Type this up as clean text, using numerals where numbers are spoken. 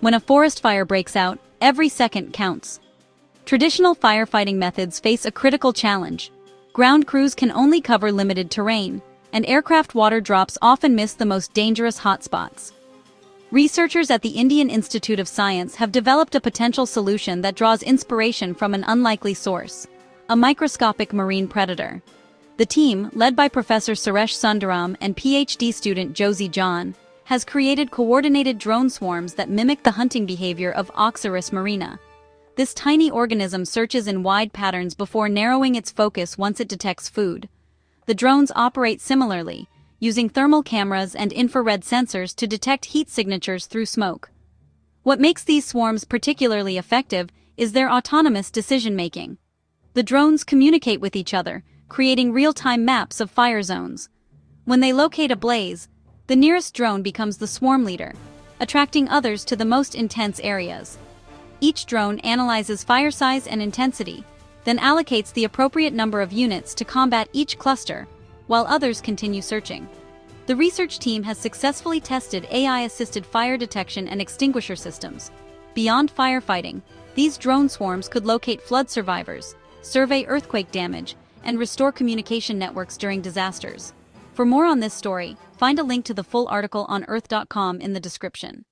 When a forest fire breaks out, every second counts. Traditional firefighting methods face a critical challenge. Ground crews can only cover limited terrain, and aircraft water drops often miss the most dangerous hotspots. Researchers at the Indian Institute of Science have developed a potential solution that draws inspiration from an unlikely source: a microscopic marine predator. The team, led by Professor Suresh Sundaram and PhD student Josy John, has created coordinated drone swarms that mimic the hunting behavior of Oxyrrhis marina. This tiny organism searches in wide patterns before narrowing its focus once it detects food. The drones operate similarly, using thermal cameras and infrared sensors to detect heat signatures through smoke. What makes these swarms particularly effective is their autonomous decision-making. The drones communicate with each other, creating real-time maps of fire zones. When they locate a blaze, the nearest drone becomes the swarm leader, attracting others to the most intense areas. Each drone analyzes fire size and intensity, then allocates the appropriate number of units to combat each cluster, while others continue searching. The research team has successfully tested AI-assisted fire detection and extinguisher systems. Beyond firefighting, these drone swarms could locate flood survivors, survey earthquake damage, and restore communication networks during disasters. For more on this story, find a link to the full article on Earth.com in the description.